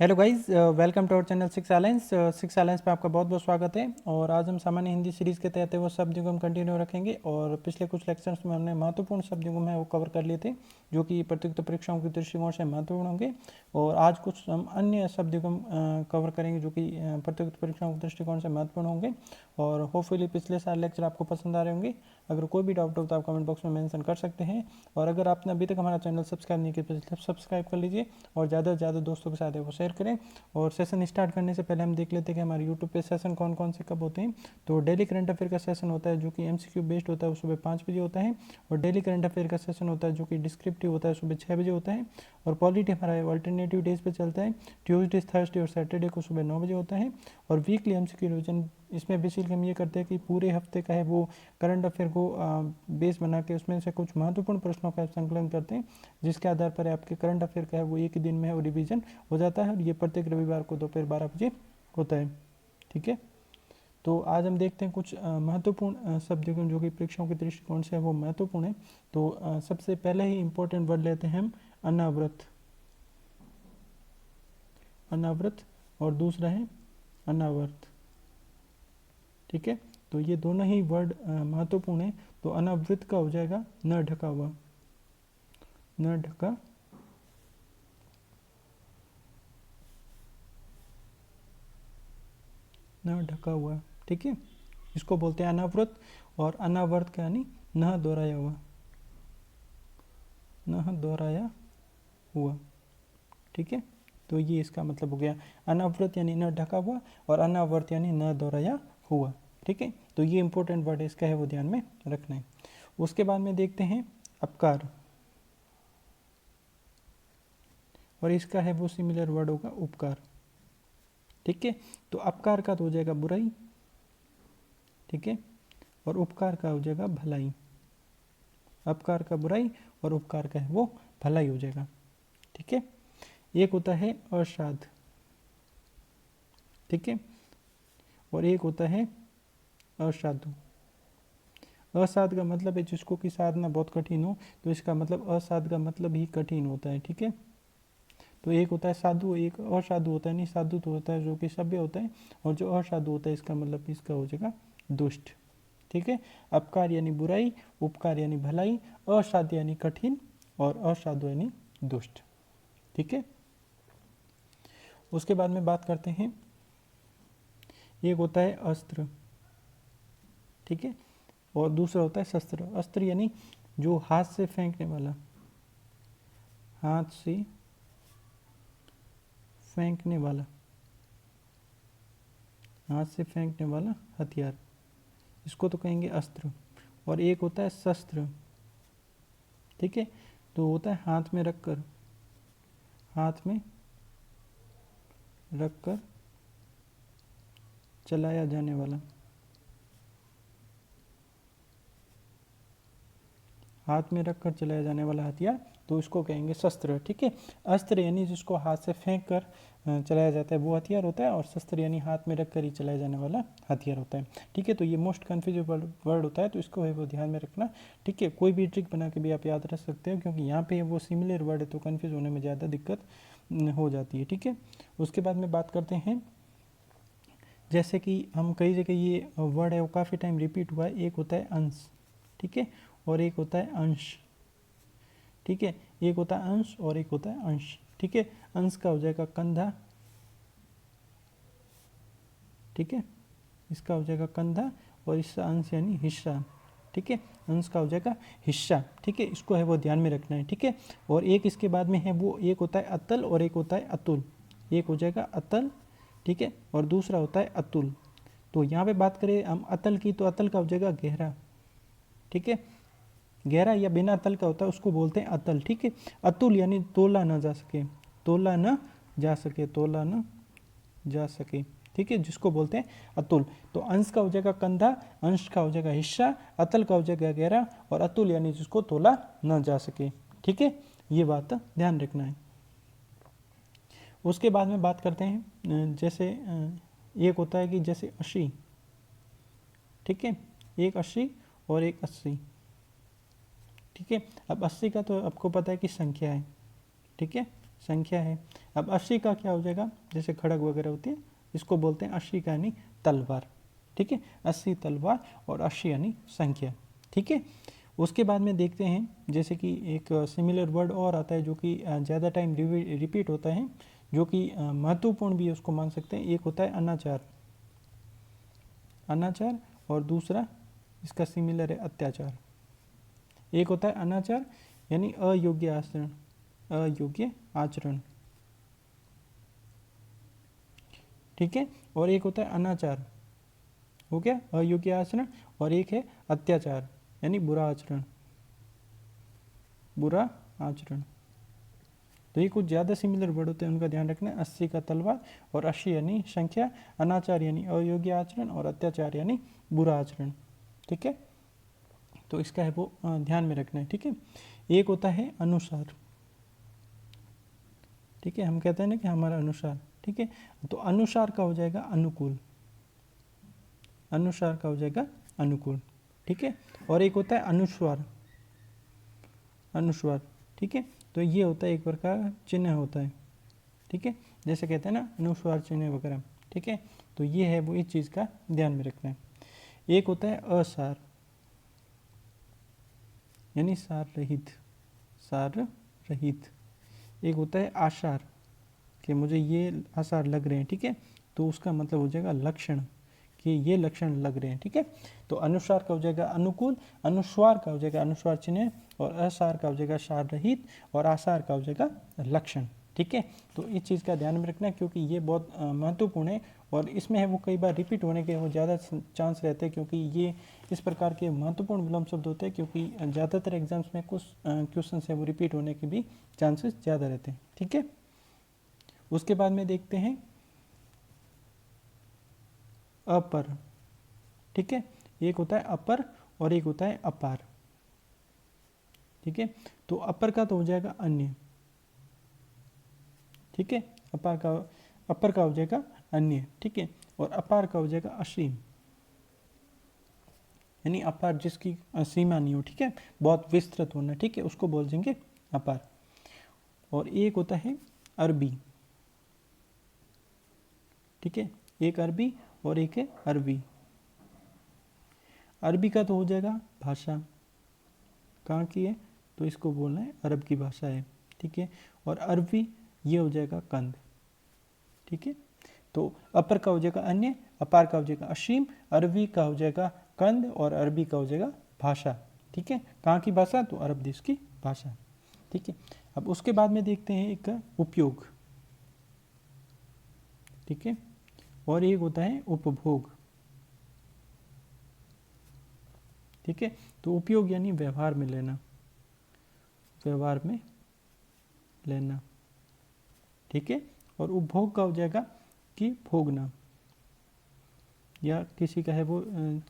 Hello guys, welcome to our channel six alliance. Six alliance पे आपका बहुत बहुत स्वागत है। और आज हम सामान्य हिंदी सीरीज़ के तहत वो शब्दों को हम कंटिन्यू रखेंगे। और पिछले कुछ लेक्चर्स में हमने महत्वपूर्ण शब्दों को मैं वो कवर कर लिए थे जो कि प्रतियोगिता परीक्षाओं के दृष्टिकोण से महत्वपूर्ण होंगे। और आज कुछ हम अन्य शब्दों को हम कवर करेंगे जो कि प्रतियोगिता परीक्षाओं के दृष्टिकोण से महत्वपूर्ण होंगे। और होपफुली पिछले सारे लेक्चर आपको पसंद आ रहे होंगे। अगर कोई भी डाउट हो तो आप कमेंट बॉक्स में मेंशन कर सकते हैं। और अगर आपने अभी तक हमारा चैनल सब्सक्राइब नहीं किया तो सब्सक्राइब कर लीजिए और ज़्यादा से ज़्यादा दोस्तों के साथ वो शेयर करें। और सेशन स्टार्ट करने से पहले हम देख लेते हैं कि हमारे यूट्यूब पे सेशन कौन कौन से कब होते हैं। तो डेली करंट अफेयर का सेशन होता है जो कि एमसीक्यू बेस्ड होता है, वो सुबह 5 बजे होता है। और डेली करंट अफेयर का सेशन होता है जो कि डिस्क्रिप्टिव होता है, सुबह 6 बजे होता है। और पॉलिटी हमारा अल्टरनेटिव डेज पे चलता है, ट्यूसडे, थर्सडे और सैटरडे को सुबह 9 बजे होता है। और वीकली एमसीक्यू रिवीजन, इसमें बेसिकली हम ये करते हैं कि पूरे हफ्ते का है वो करंट अफेयर को बेस बना के उसमें से कुछ महत्वपूर्ण प्रश्नों का संकलन करते हैं, जिसके आधार पर आपके करंट अफेयर का है वो एक ही दिन में है वो रिवीजन हो जाता है। और ये प्रत्येक रविवार को दोपहर 12 बजे होता है। ठीक है, तो आज हम देखते हैं कुछ महत्वपूर्ण शब्द जो कि परीक्षाओं के दृष्टिकोण से वो महत्वपूर्ण है। तो सबसे पहले ही इंपॉर्टेंट वर्ड लेते हैं हम अनावृत। अनावृत और दूसरा है अनावर्त। ठीक है, तो ये दोनों ही वर्ड महत्वपूर्ण है। तो अनावृत का हो जाएगा न ढका हुआ, न ढका, न ढका हुआ। ठीक है, इसको बोलते हैं अनावृत। और अनावर्त का यानी न दोहराया हुआ, न दोहराया हुआ। ठीक है, तो ये इसका मतलब हो गया। अनावृत यानी न ढका हुआ और अनावर्त यानी न दोहराया हुआ। ठीक है, तो ये इंपॉर्टेंट वर्ड है, इसका है वो ध्यान में रखना है। उसके बाद में देखते हैं अपकार, और इसका है वो सिमिलर वर्ड होगा उपकार। ठीक है, तो अपकार का तो हो जाएगा बुराई। ठीक है, और उपकार का हो जाएगा भलाई। अपकार का बुराई और उपकार का है वो भलाई हो जाएगा। ठीक है, एक होता है असाध। ठीक है, और एक होता है असाधु। असाध का मतलब है जिसको कि साधना बहुत कठिन हो, तो इसका मतलब असाध का मतलब ही कठिन होता है। ठीक है, तो एक होता है साधु, एक असाधु होता है। नहीं, साधु तो होता है जो कि सभ्य होता है, और जो असाधु होता है इसका मतलब इसका हो जाएगा दुष्ट। ठीक है, अपकार यानी बुराई, उपकार यानी भलाई, असाध्य यानी कठिन, और असाधु यानी दुष्ट। ठीक है, उसके बाद में बात करते हैं, एक होता है अस्त्र। ठीक है, और दूसरा होता है शस्त्र। अस्त्र यानी जो हाथ से फेंकने वाला, हाथ से फेंकने वाला, हाथ से फेंकने वाला हथियार, इसको तो कहेंगे अस्त्र। और एक होता है शस्त्र। ठीक है, तो होता है हाथ में रखकर, हाथ में रखकर चलाया जाने वाला, हाथ में रखकर चलाया जाने वाला हथियार, तो इसको कहेंगे शस्त्र। ठीक है, अस्त्र यानी जिसको हाथ से फेंक कर चलाया जाता है वो हथियार होता है, और शस्त्र यानी हाथ में रखकर ही चलाया जाने वाला हथियार होता है। ठीक है, तो ये मोस्ट कन्फ्यूजिंग वर्ड होता है, तो इसको है वो ध्यान में रखना। ठीक है, कोई भी ट्रिक बना के भी आप याद रख सकते हो, क्योंकि यहाँ पे वो सिमिलर वर्ड है तो कन्फ्यूज होने में ज़्यादा दिक्कत हो जाती है। ठीक है, उसके बाद में बात करते हैं, जैसे कि हम कई जगह ये वर्ड है वो काफ़ी टाइम रिपीट हुआ है। एक होता है अंश। ठीक है, और एक होता है अंश। ठीक है, एक होता है अंश और एक होता है अंश। ठीक है, अंश का हो जाएगा कंधा। ठीक है, इसका हो जाएगा कंधा, और इसका अंश यानी हिस्सा। ठीक है, अंश का हो जाएगा हिस्सा। ठीक है, इसको है वो ध्यान में रखना है। ठीक है, और एक इसके बाद में है वो, एक होता है अतल और एक होता है अतुल। एक हो जाएगा अतल, ठीक है, और दूसरा होता है अतुल। तो यहाँ पे बात करें हम अतल की, तो अतल का हो जाएगा गहरा। ठीक है, गहरा या बिना अतल का होता है उसको बोलते हैं अतल। ठीक है, अतुल यानी तोला ना जा सके, तोला ना जा सके, तोला ना जा सके। ठीक है, जिसको बोलते हैं अतुल। तो अंश का हो जाएगा कंधा, अंश का हो जाएगा हिस्सा, अतल का हो जाएगा गहरा, और अतुल यानी जिसको तोला न जा सके। ठीक है, ये बात ध्यान रखना है। उसके बाद में बात करते हैं, जैसे एक होता है कि जैसे 80। ठीक है, एक 80 और एक 80। ठीक है, अब 80 का तो आपको पता है कि संख्या है। ठीक है, संख्या है। अब अश्शी का क्या हो जाएगा, जैसे खड़ग वगैरह होती है इसको बोलते हैं अश्शी का यानी तलवार, ठीक है, 80 तलवार और अश्शी यानी संख्या, ठीक है। उसके बाद में देखते हैं जैसे कि एक सिमिलर वर्ड और आता है जो कि ज़्यादा टाइम रिपीट होता है, जो कि महत्वपूर्ण भी उसको मान सकते हैं। एक होता है अनाचार, अनाचार, और दूसरा इसका सिमिलर है अत्याचार। एक होता है अनाचार यानी अयोग्य आचरण, अयोग्य आचरण, ठीक है, और एक होता है अनाचार, हो गया अयोग्य आचरण, और एक है अत्याचार यानी बुरा आचरण, बुरा आचरण। तो ये कुछ ज़्यादा सिमिलर वर्ड होते हैं, उनका ध्यान रखना। 80 का तलवार और अश्शी यानी संख्या, अनाचार यानी अयोग्य आचरण और अत्याचार यानी बुरा आचरण, ठीक है। तो इसका है वो ध्यान में रखना है, ठीक है। एक होता है अनुसार, ठीक है, हम कहते हैं ना कि हमारा अनुसार, ठीक है, तो अनुसार का हो जाएगा अनुकूल, अनुसार का हो जाएगा अनुकूल, ठीक है। और एक होता है अनुस्वार, अनुस्वार, ठीक है, तो ये होता है एक प्रकार का चिन्ह होता है, ठीक है, जैसे कहते हैं ना अनुस्वार चिन्ह वगैरह, ठीक है। तो ये है वो इस चीज़ का ध्यान में रखना है। एक होता है असार यानी सार रहित, सार रहित। एक होता है आसार कि मुझे ये आसार लग रहे हैं, ठीक है, तो उसका मतलब हो जाएगा लक्षण कि ये लक्षण लग रहे हैं, ठीक है। तो अनुसार का हो जाएगा अनुकूल, अनुस्वार का हो जाएगा अनुस्वार चिन्ह, और असार का हो जाएगा सार रहित, और आसार का हो जाएगा लक्षण, ठीक है। तो इस चीज़ का ध्यान में रखना है क्योंकि ये बहुत महत्वपूर्ण है, और इसमें है वो कई बार रिपीट होने के वो ज़्यादा चांस रहते हैं, क्योंकि ये इस प्रकार के महत्वपूर्ण विलोम शब्द होते हैं, क्योंकि ज़्यादातर एग्जाम्स में कुछ क्वेश्चन है वो रिपीट होने के भी चांसेस ज़्यादा रहते हैं, ठीक है। उसके बाद में देखते हैं अपर, ठीक है, एक होता है अपर और एक होता है अपार, ठीक है। तो अपर का तो हो जाएगा अन्य, ठीक है, अपार का, अपर का हो जाएगा अन्य, ठीक है, और अपार का हो जाएगा असीम यानी अपार जिसकी सीमा नहीं हो, ठीक है, बहुत विस्तृत होना, ठीक है, उसको बोल देंगे अपार। और एक होता है अरबी, ठीक है, एक अरबी और एक है अरबी। अरबी का तो हो जाएगा भाषा, कहाँ की है, तो इसको बोलना है अरब की भाषा है, ठीक है, और अरबी ये हो जाएगा कंद, ठीक है। तो अपर का हो जाएगा अन्य, अपार का हो जाएगा असीम, अरबी का हो जाएगा कंद, और अरबी का हो जाएगा भाषा, ठीक है। कहाँ की भाषा, तो अरब देश की भाषा, ठीक है। अब उसके बाद में देखते हैं एक उपयोग, ठीक है, और एक होता है उपभोग, ठीक है। तो उपयोग यानी व्यवहार में लेना, व्यवहार में लेना, ठीक है, और उपभोग का हो जाएगा कि भोगना, या किसी का है वो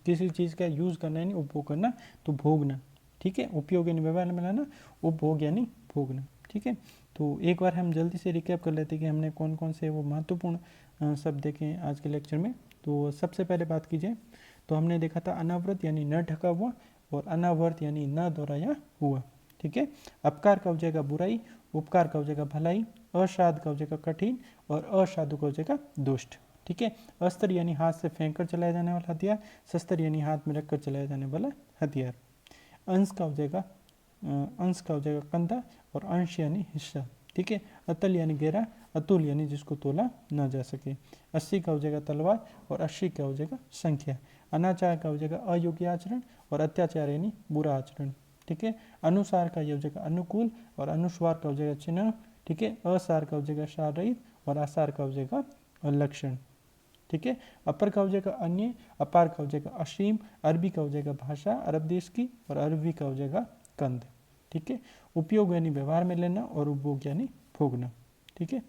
किसी चीज़ का यूज़ करना यानी उपभोग करना, तो भोगना, ठीक है। उपयोग यानी व्यवहार में लाना, उपभोग यानी भोगना, ठीक है। तो एक बार हम जल्दी से रिकैप कर लेते हैं कि हमने कौन कौन से वो महत्वपूर्ण शब्द देखे हैं आज के लेक्चर में। तो सबसे पहले बात की जाए तो हमने देखा था अनावृत यानी न ढका हुआ, और अनावर्त यानी न दोहराया हुआ, ठीक है। अपकार का हो जाएगा बुराई, उपकार का हो जाएगा भलाई, असाध का हो जाएगा कठिन, और असाधु का हो जाएगा दुष्ट, ठीक है। अस्त्र यानी हाथ से फेंक कर चलाया जाने वाला हथियार, शस्त्र यानी हाथ में रखकर चलाया जाने वाला हथियार। अंश का हो जाएगा कंधा, और अंश यानी हिस्सा, ठीक है। अतल यानी गहरा, अतुल यानी जिसको तोला न जा सके। 80 का हो जाएगा तलवार, और 80 का हो जाएगा संख्या। अनाचार का हो जाएगा अयोग्य आचरण, और अत्याचार यानी बुरा आचरण, ठीक है। अनुसार का ये हो जाएगा अनुकूल, और अनुस्वार का हो जाएगा चिन्ह, ठीक है। असार का हो जाएगा सार रहित, और आसार का हो जाएगा लक्षण, ठीक है। अपर का हो जाएगा अन्य, अपार का हो जाएगा असीम, अरबी का हो जाएगा भाषा अरब देश की, और अरबी का हो जाएगा कंद, ठीक है। उपयोग यानी व्यवहार में लेना, और उपभोग यानी भोगना, ठीक है।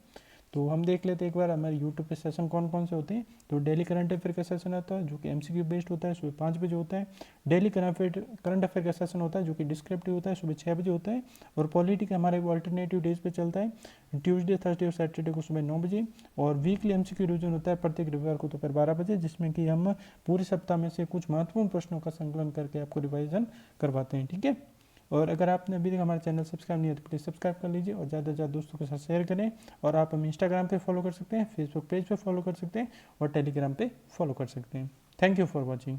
तो हम देख लेते हैं एक बार हमारे यूट्यूब पे सेशन कौन कौन से होते हैं। तो डेली करंट अफेयर का सेशन आता है जो कि एमसीक्यू बेस्ड होता है, सुबह 5 बजे होता है। डेली करंट अफेयर का सेशन होता है जो कि डिस्क्रिप्टिव होता है, सुबह 6 बजे होता है। और पॉलिटी का हमारे वो अल्टरनेटिव डेज पे चलता है, ट्यूसडे, थर्सडे और सैटरडे को सुबह 9 बजे। और वीकली एमसीक्यू रिवीजन होता है प्रत्येक रविवार को दोपहर 12 बजे, जिसमें कि हम पूरे सप्ताह में से कुछ महत्वपूर्ण प्रश्नों का संकलन करके आपको रिवाइजन करवाते हैं, ठीक है। और अगर आपने अभी तक हमारा चैनल सब्सक्राइब नहीं है तो प्लीज़ सब्सक्राइब कर लीजिए और ज़्यादा से ज़्यादा दोस्तों के साथ शेयर करें। और आप हमें इंस्टाग्राम पे फॉलो कर सकते हैं, फेसबुक पेज पे फॉलो कर सकते हैं और टेलीग्राम पे फॉलो कर सकते हैं। Thank you for watching.